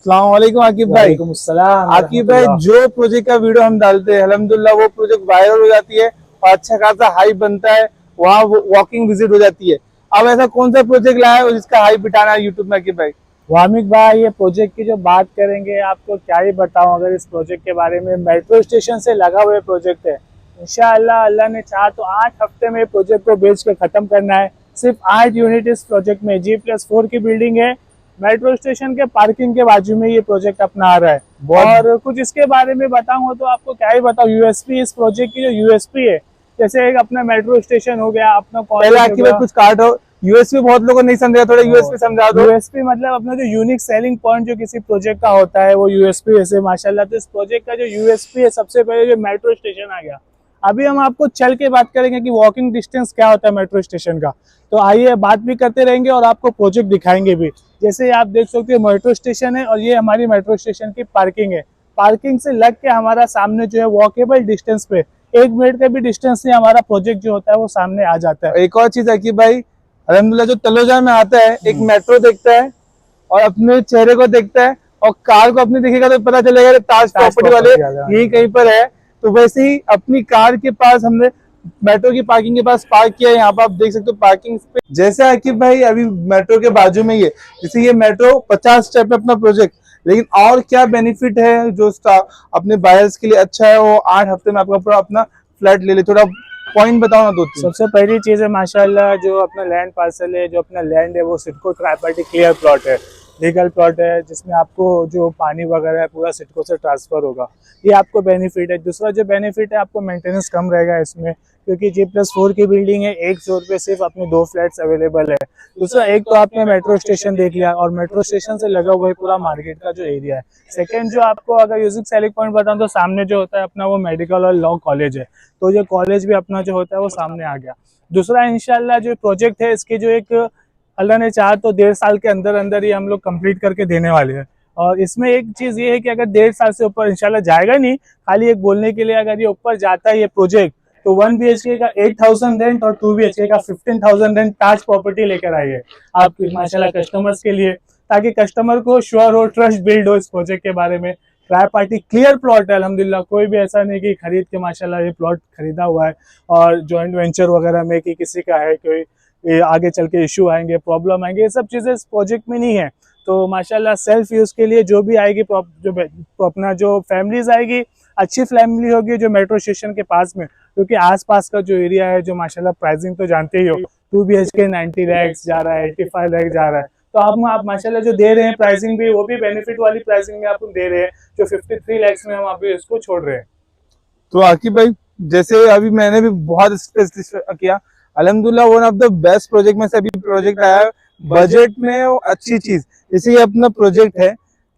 अस्सलाम वालेकुम आकिब भाई। वालेकुम अस्सलाम। आकिब भाई, जो प्रोजेक्ट का वीडियो हम डालते हैं अल्हम्दुलिल्लाह वो प्रोजेक्ट वायरल हो जाती है और अच्छा खासा हाइप बनता है, वहाँ वॉकिंग विजिट हो जाती है। अब ऐसा कौन सा प्रोजेक्ट लाया है जिसका हाइप बिठाना है यूट्यूब में आकिब भाई? वामिक भाई, ये प्रोजेक्ट की जो बात करेंगे आपको क्या ही बताऊं। अगर इस प्रोजेक्ट के बारे में, मेट्रो स्टेशन से लगा हुआ प्रोजेक्ट है। इंशाअल्लाह अल्लाह ने चाहा तो 8 हफ्ते में प्रोजेक्ट को बेच के खत्म करना है। सिर्फ 8 यूनिट इस प्रोजेक्ट में, G+4 की बिल्डिंग है। मेट्रो स्टेशन के पार्किंग के बाजू में ये प्रोजेक्ट अपना आ रहा है। और कुछ इसके बारे में बताऊंगा तो आपको क्या ही बताऊं। यूएसपी, इस प्रोजेक्ट की जो यूएसपी है, जैसे एक अपना मेट्रो स्टेशन हो गया, अपना पहले कॉलेज हो आकिब गया। भाई कुछ काट हो, यूएसपी बहुत लोगों ने नहीं समझा, थोड़ा यूएसपी समझा दो। यूएसपी मतलब अपना जो यूनिक सेलिंग पॉइंट जो किसी प्रोजेक्ट का होता है वो यूएसपी है। माशाल्लाह, तो इस प्रोजेक्ट का जो यूएसपी है, सबसे पहले जो मेट्रो स्टेशन आ गया। अभी हम आपको चल के बात करेंगे कि वॉकिंग डिस्टेंस क्या होता है मेट्रो स्टेशन का। तो आइए बात भी करते रहेंगे और आपको प्रोजेक्ट दिखाएंगे भी। जैसे आप देख सकते हो मेट्रो स्टेशन है और ये हमारी मेट्रो स्टेशन की पार्किंग है। पार्किंग से लग के हमारा सामने जो है वॉकेबल डिस्टेंस पे 1 मिनट का भी डिस्टेंस से हमारा प्रोजेक्ट जो होता है वो सामने आ जाता है। एक और चीज आकिब भाई, अल्हम्दुलिल्लाह जो तलोजा में आता है एक मेट्रो देखता है और अपने चेहरे को देखता है और कार को अपने देखेगा तो पता चलेगा ताज प्रॉपर्टी वाले यही कहीं पर है। तो वैसे ही अपनी कार के पास हमने मेट्रो की पार्किंग के पास पार्क किया है। यहाँ पर आप देख सकते हो पार्किंग पे। जैसे आकिब भाई अभी मेट्रो के बाजू में ही है, जैसे ये मेट्रो 50 स्टेप है अपना प्रोजेक्ट, लेकिन और क्या बेनिफिट है जो अपने बायर्स के लिए अच्छा है, वो 8 हफ्ते में आपका पूरा अपना फ्लैट ले ले। थोड़ा पॉइंट बताओ ना, 2-3। सबसे पहली चीज है माशाल्लाह, जो अपना लैंड पार्सल है, जो अपना लैंड है वो सिडको ट्राई-पार्टी क्लियर प्लॉट है, लीगल प्लॉट है, जिसमें आपको जो पानी वगैरह है पूरा सिडको से ट्रांसफर होगा। ये आपको बेनिफिट है। दूसरा जो बेनिफिट है, आपको मेंटेनेंस कम रहेगा इसमें, क्योंकि G+4 की बिल्डिंग है। एक फ्लोर पे सिर्फ अपने 2 फ्लैट्स अवेलेबल है। दूसरा, एक तो आपने मेट्रो स्टेशन देख लिया और मेट्रो स्टेशन से लगा हुआ है पूरा मार्केट का जो एरिया है। सेकंड, जो आपको अगर यूजिक सेलिंग पॉइंट बताऊं तो सामने जो होता है अपना वो मेडिकल और लॉ कॉलेज है। तो ये कॉलेज भी अपना जो होता है वो सामने आ गया। दूसरा, इंशाल्लाह जो प्रोजेक्ट है इसकी जो एक अल्लाह ने चाहा तो 1.5 साल के अंदर अंदर ही हम लोग कंप्लीट करके देने वाले हैं। और इसमें एक चीज ये है कि अगर 1.5 साल से ऊपर इंशाल्लाह जाएगा नहीं, खाली एक बोलने के लिए अगर ये ऊपर जाता है ये प्रोजेक्ट, तो 1 BHK का 8,000 रेंट और 2 BHK का 15,000 रेंट ताज प्रॉपर्टी लेकर आई है आपकी माशाल्लाह कस्टमर्स के लिए, ताकि कस्टमर को श्योर हो, ट्रस्ट बिल्ड हो इस प्रोजेक्ट के बारे में। ट्राई पार्टी क्लियर प्लॉट है अल्हम्दुलिल्लाह, कोई भी ऐसा नहीं कि खरीद के माशाल्लाह ये प्लॉट खरीदा हुआ है और जॉइंट वेंचर वगैरह में कि किसी का है, कोई आगे चल के इशू आएंगे, प्रॉब्लम आएंगे, ये सब चीज़ें इस प्रोजेक्ट में नहीं है। तो माशाल्लाह सेल्फ यूज़ के लिए जो भी आएगी, जो अपना जो फैमिलीज आएगी, अच्छी फैमिली होगी जो मेट्रो स्टेशन के पास में, क्योंकि आसपास का जो एरिया है, जो माशाल्लाह प्राइसिंग तो जानते ही हो, 2 BHK 90 लैक्स जा रहा है, 85 लैक्स जा रहा है। तो आप माशाल्लाह जो दे रहे हैं प्राइसिंग भी, वो भी बेनिफिट वाली प्राइसिंग में आप दे रहे हैं, जो 53 लैक्स में हम अभी इसको छोड़ रहे हैं। तो आकिब भाई, जैसे अभी मैंने भी बहुत किया, अल्हम्दुलिल्लाह one of the best project में से अभी प्रोजेक्ट आया है बजट में और अच्छी चीज। जैसे ये अपना प्रोजेक्ट है,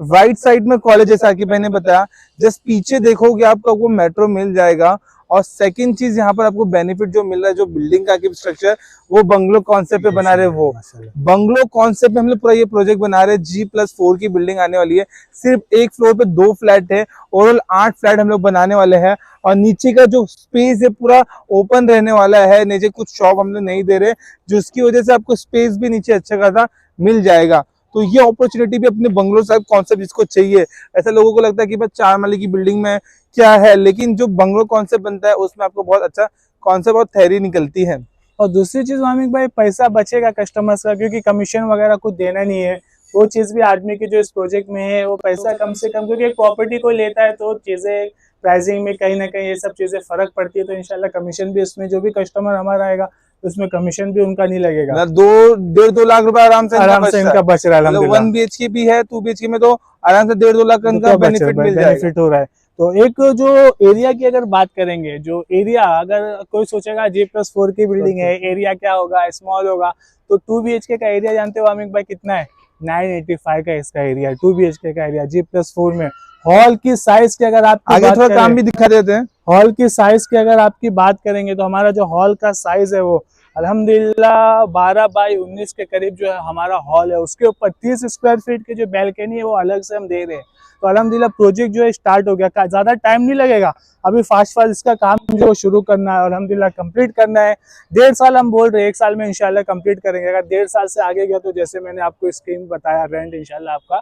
राइट साइड में कॉलेज, जैसा आकिब भाई ने बताया, जस्ट पीछे देखोगे आपको वो मेट्रो मिल जाएगा। और सेकंड चीज यहाँ पर आपको बेनिफिट जो मिल रहा है, जो बिल्डिंग का स्ट्रक्चर वो बंगलो कॉन्सेप्ट पे बना रहे, वो बंगलो कॉन्सेप्ट पे हम लोग पूरा ये प्रोजेक्ट बना रहे हैं। G+4 की बिल्डिंग आने वाली है, सिर्फ एक फ्लोर पे 2 फ्लैट है, ओवरऑल 8 फ्लैट हम लोग बनाने वाले हैं। और नीचे का जो स्पेस है पूरा ओपन रहने वाला है, नीचे कुछ शॉप हम लोग नहीं दे रहे, जिसकी वजह से आपको स्पेस भी नीचे अच्छा खासा मिल जाएगा। तो ये अपॉर्चुनिटी भी अपने बंगलो साहब कॉन्सेप्ट जिसको चाहिए, ऐसा लोगों को लगता है कि बस 4 माले की बिल्डिंग में क्या है, लेकिन जो बंगलो कॉन्सेप्ट बनता है उसमें आपको बहुत अच्छा कॉन्सेप्ट और थ्योरी निकलती है। और दूसरी चीज वामिक भाई, पैसा बचेगा कस्टमर्स का, क्योंकि कमीशन वगैरह कुछ देना नहीं है। वो चीज भी आदमी की जो इस प्रोजेक्ट में है, वो पैसा कम से कम, क्योंकि एक प्रॉपर्टी को लेता है तो चीजें प्राइसिंग में कहीं ना कहीं ये सब चीजें फर्क पड़ती है। तो इंशाल्लाह कमीशन भी उसमें, जो भी कस्टमर हमारा आएगा उसमें कमीशन भी उनका नहीं लगेगा। 2-1.5 लाख रुपए आराम से इनका बच रहा है अल्हम्दुलिल्लाह। 1 BHK भी है, 2 BHK में तो आराम से 1.5-2 लाख का बेनिफिट मिल जाएगा। बेनिफिट हो रहा है। तो एक जो एरिया की अगर बात करेंगे, जो एरिया अगर कोई सोचेगा G+4 की बिल्डिंग है, एरिया क्या होगा, स्मॉल होगा, तो 2 BHK का एरिया जानते हो आमिर भाई कितना है? 985 का इसका एरिया है, 2 BHK का एरिया G+4 में। हॉल की साइज की अगर आप आगे थोड़ा काम भी दिखा देते हैं। हॉल की साइज की अगर आपकी बात करेंगे तो हमारा जो हॉल का साइज है वो अल्हम्दुलिल्लाह 12 बाई 19 के करीब जो है हमारा हॉल है। उसके ऊपर 30 स्क्वायर फीट की जो बैल्कनी है वो अलग से हम दे रहे हैं। तो अल्हम्दुलिल्लाह प्रोजेक्ट जो है स्टार्ट हो गया, ज्यादा टाइम नहीं लगेगा, अभी फास्ट इसका काम जो शुरू करना है, अल्हम्दुलिल्लाह कंप्लीट करना है। 1.5 साल हम बोल रहे हैं, 1 साल में इंशाल्लाह कंप्लीट करेंगे। अगर 1.5 साल से आगे गया तो जैसे मैंने आपको स्कीम बताया, रेंट इंशाल्लाह आपका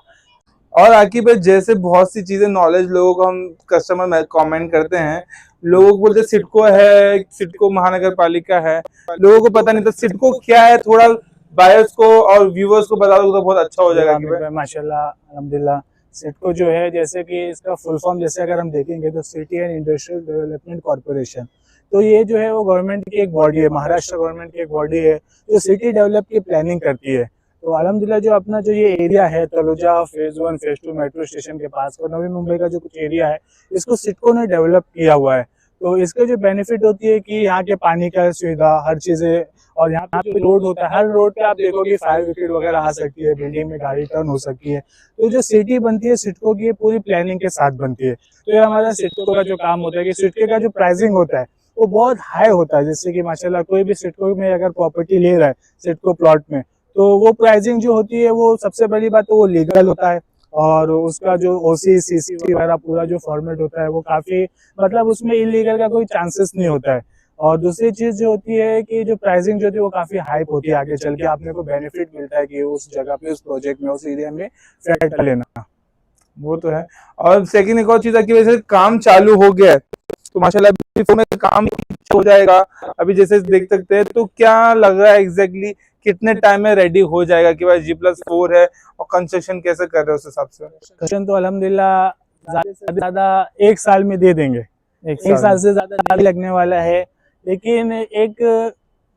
और आकिब भाई जैसे बहुत सी चीजें नॉलेज लोगों को हम कस्टमर कमेंट करते हैं, लोगों को बोलते सिडको है, सिडको महानगर पालिका है, लोगों को पता नहीं था सिडको क्या है। थोड़ा बायर्स को और व्यूवर्स को बता दो तो बहुत अच्छा हो जाएगा आकिब भाई। माशाल्लाह अल्हम्दुलिल्लाह। सिडको जो है, जैसे कि इसका फुल फॉर्म जैसे अगर हम देखेंगे तो city and industrial development corporation. तो ये जो है वो गवर्नमेंट की एक बॉडी है, महाराष्ट्र गवर्नमेंट की एक बॉडी है जो सिटी डेवलप की प्लानिंग करती है। तो अल्हम्दुलिल्लाह जो अपना जो ये एरिया है Taloja phase 1 phase 2 metro station के पास और नवी मुंबई का जो कुछ एरिया है, इसको सिडको ने डेवलप किया हुआ है। तो इसके जो बेनिफिट होती है कि यहाँ के पानी का सुविधा हर चीजें, और यहाँ पे रोड होता है, हर रोड पे आप देखोगे फायर विकेट वगैरह आ सकती है, बिल्डिंग में गाड़ी टर्न हो सकती है। तो जो सिटी बनती है सिडको की, पूरी प्लानिंग के साथ बनती है। तो ये हमारा सिडको का जो काम होता है कि सिडको का जो प्राइसिंग होता है वो बहुत हाई होता है। जैसे कि माशाल्लाह कोई भी सिडको में अगर प्रॉपर्टी ले रहा है सिडको प्लॉट में, तो वो प्राइसिंग जो होती है वो सबसे बड़ी बात तो वो लीगल होता है, और उसका जो ओसी सीसी वगैरह पूरा जो फॉर्मेट होता है वो काफी, मतलब उसमें इलीगल का कोई चांसेस नहीं होता है। और दूसरी चीज जो होती है कि जो प्राइसिंग जो होती है वो काफी हाइप होती है, आगे चल के आपने को बेनिफिट मिलता है कि उस जगह पे उस प्रोजेक्ट में उस एरिया में फ्लैट लेना। वो तो है। और सेकंड एक और चीज है कि वैसे काम चालू हो गया है तो माशाल्लाह अभी में काम हो जाएगा। अभी जैसे देख सकते हैं, तो क्या लग रहा है एग्जैक्टली कितने टाइम में रेडी हो जाएगा कि भाई G+4 है, और कंस्ट्रक्शन कैसे कर रहे हो उस हिसाब से? कंस्ट्रक्शन तो अल्हम्दुलिल्लाह ज्यादा से ज्यादा 1 साल में दे देंगे, 1 साल से ज्यादा नहीं लगने वाला है। लेकिन एक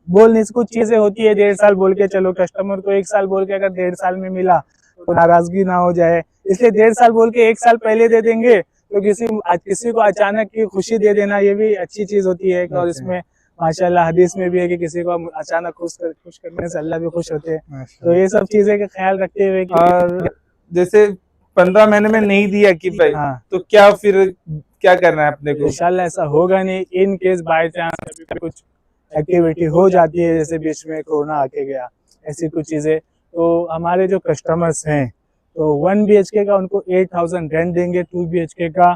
बोलने से कुछ चीजें होती है, 1.5 साल बोल के चलो, कस्टमर को 1 साल बोल के अगर 1.5 साल में मिला तो नाराजगी ना हो जाए, इसलिए 1.5 साल बोल के 1 साल पहले दे देंगे। तो किसी को अचानक की खुशी दे देना ये भी अच्छी चीज होती है। और इसमें माशाल्लाह हदीस में भी है कि किसी को अचानक खुश करने से अल्लाह भी खुश होते हैं। तो ये सब चीजें का ख्याल रखते हुए और जैसे 15 महीने में नहीं दिया कि भाई, हाँ, तो क्या फिर क्या करना है अपने को? इंशाल्लाह ऐसा होगा नहीं। इन केस बाय चांस कुछ एक्टिविटी हो जाती है, जैसे बीच में कोरोना आके गया, ऐसी कुछ चीजें, तो हमारे जो कस्टमर्स हैं तो 1 BHK का उनको 8,000 रेंट देंगे, 2 BHK का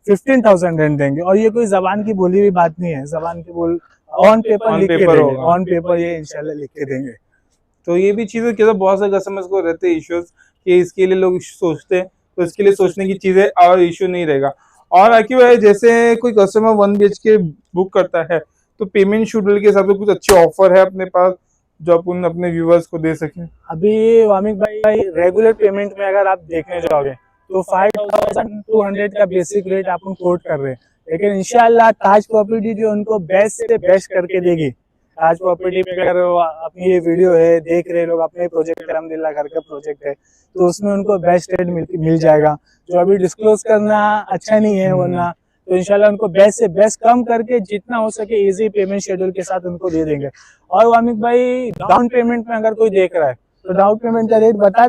15,000 रेंट देंगे। और ये कोई जबान की बोली हुई बात नहीं है, जबान की बोल ऑन पेपर लिख के देंगे, ऑन पेपर ये इंशाल्लाह लिख के देंगे। तो ये भी चीजें कि बहुत सारे कस्टमर्स को रहते हैं इश्यूज कि इसके लिए लोग सोचते हैं, तो इसके लिए सोचने की चीजें और इश्यू नहीं रहेगा। और आकिब भाई जैसे कोई कस्टमर 1 BHK बुक करता है तो पेमेंट शेड्यूल के हिसाब से कुछ अच्छे ऑफर है अपने पास जो अपन अपने व्यूवर्स को दे सकें? अभी वामिक भाई रेगुलर पेमेंट में अगर आप देखने जाओगे तो 5,200 का बेसिक रेट अपन कोट कर रहे हैं, लेकिन इंशाल्लाह ताज प्रॉपर्टी जो उनको बेस्ट से बेस्ट करके देगी। ताज प्रॉपर्टी में अगर अपनी ये वीडियो है देख रहे लोग, अपने प्रोजेक्ट अल्हम्दुलिल्लाह घर का प्रोजेक्ट है, तो उसमें उनको बेस्ट रेट मिल जाएगा, जो अभी डिस्क्लोज करना अच्छा नहीं है, वरना तो इंशाल्लाह उनको बेस्ट से बेस्ट कम करके जितना हो सके इजी पेमेंट शेड्यूल के साथ उनको दे देंगे। और वामिक भाई डाउन पेमेंट में अगर कोई देख रहा है तो डाउन पेमेंट का रेट बता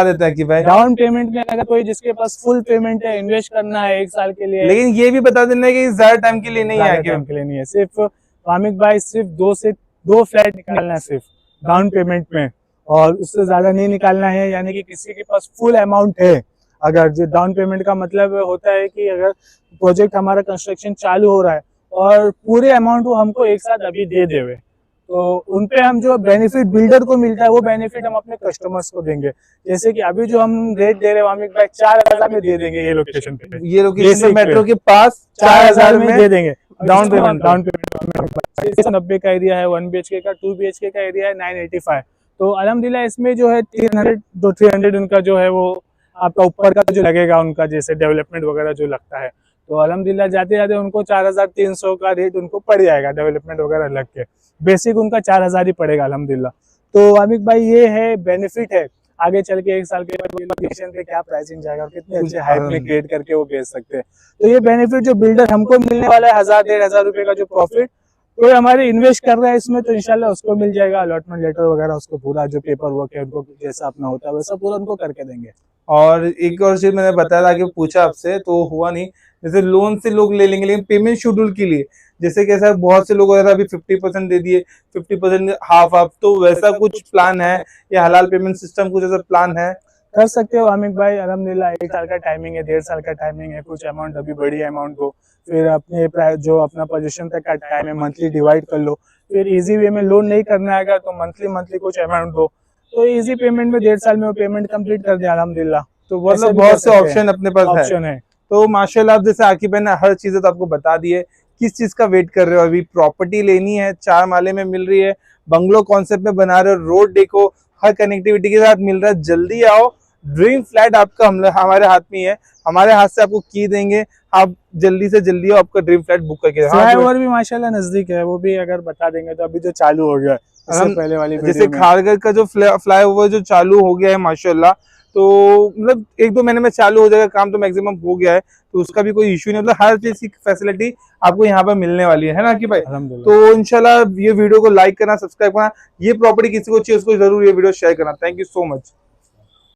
देते हैं कि भाई डाउन पेमेंट में अगर कोई जिसके पास फुल पेमेंट है, इन्वेस्ट करना है 1 साल के लिए, लेकिन ये भी बता देना कि ज्यादा टाइम के लिए नहीं है, टाइम के लिए नहीं है, सिर्फ वामिक भाई सिर्फ 2 फ्लैट निकालना है सिर्फ डाउन पेमेंट में, और उससे ज्यादा नहीं निकालना है। यानी कि किसी के पास फुल अमाउंट है, अगर जो डाउन पेमेंट का मतलब होता है कि अगर प्रोजेक्ट हमारा कंस्ट्रक्शन चालू हो रहा है और पूरे अमाउंट वो हमको एक साथ अभी दे देवे, तो उनपे हम जो बेनिफिट बिल्डर को मिलता है वो बेनिफिट हम अपने कस्टमर्स को देंगे। जैसे कि अभी जो हम रेट दे रहे हैं वामिक भाई 4,000 में दे देंगे, ये लोकेशन पे मेट्रो के पास 4,000 में दे देंगे डाउन पेमेंट। 90 का एरिया है, 1 BHK का, 2 BHK का एरिया है 985। तो अल्हम्दुलिल्लाह इसमें जो है 300 उनका जो है वो आपका ऊपर का जो लगेगा उनका जैसे डेवलपमेंट वगैरह जो लगता है, तो अल्हम्दुलिल्लाह जाते जाते उनको 4,300 का रेट उनको पड़ जाएगा, डेवलपमेंट वगैरह लग के बेसिक उनका 4,000 ही पड़ेगा अल्हम्दुलिल्लाह। तो आमिक भाई ये है बेनिफिट है, आगे चल के 1 साल के बाद लोकेशन पे क्या प्राइसिंग जाएगा और कितने अच्छे हाइप में क्रिएट करके वो बेच सकते हैं। तो ये बेनिफिट जो बिल्डर हमको मिलने वाला है 1,000-1,500 रुपए का जो प्रॉफिट, कोई हमारे इन्वेस्ट कर रहा है इसमें तो इंशाल्लाह उसको मिल जाएगा, अलॉटमेंट लेटर वगैरह उसको पूरा जो पेपर वर्क है उनको जैसा अपना होता है वैसा पूरा उनको करके देंगे। और एक और चीज मैंने बताया था कि पूछा आपसे तो हुआ नहीं, जैसे लोन से लोग ले लेंगे, लेकिन पेमेंट शेड्यूल के लिए जैसे कैसा बहुत से लोग अभी 50% दे दिए, 50% हाफ, तो वैसा कुछ प्लान है या हलाल पेमेंट सिस्टम कुछ ऐसा प्लान है? कर सकते हो आमिक भाई, अल्हम्दुलिल्लाह 1 साल का टाइमिंग है, 1.5 साल का टाइमिंग है, कुछ अमाउंट अभी बड़ी अमाउंट को फिर अपने जो अपना पोजीशन तक का टाइम है मंथली डिवाइड कर लो, फिर इजी वे में लोन नहीं करना है तो मंथली कुछ अमाउंट हो, तो इजी पेमेंट में 1.5 साल में वो पेमेंट कंप्लीट कर दिया अल्हम्दुलिल्लाह। तो ऐसे मतलब भी कर बहुत से सकते हैं। ऑप्शन अपने पास है। ऑप्शन है। तो माशाल्लाह, आप जैसे आकिब भाई ने हर चीज़ तो आपको बता दी है, किस चीज़ का वेट कर रहे हो अभी? प्रॉपर्टी लेनी है, 4 माले में मिल रही है, बंगलो कॉन्सेप्ट में बना रहे हो, रोड देखो, हर कनेक्टिविटी के साथ मिल रहा है, जल्दी आओ। ड्रीम फ्लैट आपका हमारे हाथ में ही है, हमारे हाथ से आपको की देंगे, आप जल्दी से जल्दी आओ, आपका ड्रीम फ्लैट बुक करके। हाँ फ्लाईओवर भी माशाल्लाह नजदीक है, वो भी अगर बता देंगे तो अभी जो चालू हो गया है इससे हम पहले वाली जैसे वीडियो में। खारगर का जो फ्लाईओवर जो चालू हो गया है माशाल्लाह, तो मतलब 1-2 महीने में चालू हो जाएगा काम, तो मैक्सिमम हो गया है, तो उसका भी कोई इशू नहीं, मतलब हर चीज की फैसिलिटी आपको यहाँ पर मिलने वाली है ना कि भाई? अल्हम्दुलिल्लाह। तो इंशाल्लाह ये वीडियो को लाइक करना, सब्सक्राइब करना, ये प्रॉपर्टी किसी को चाहिए उसको जरूर ये वीडियो शेयर करना। Thank you so much.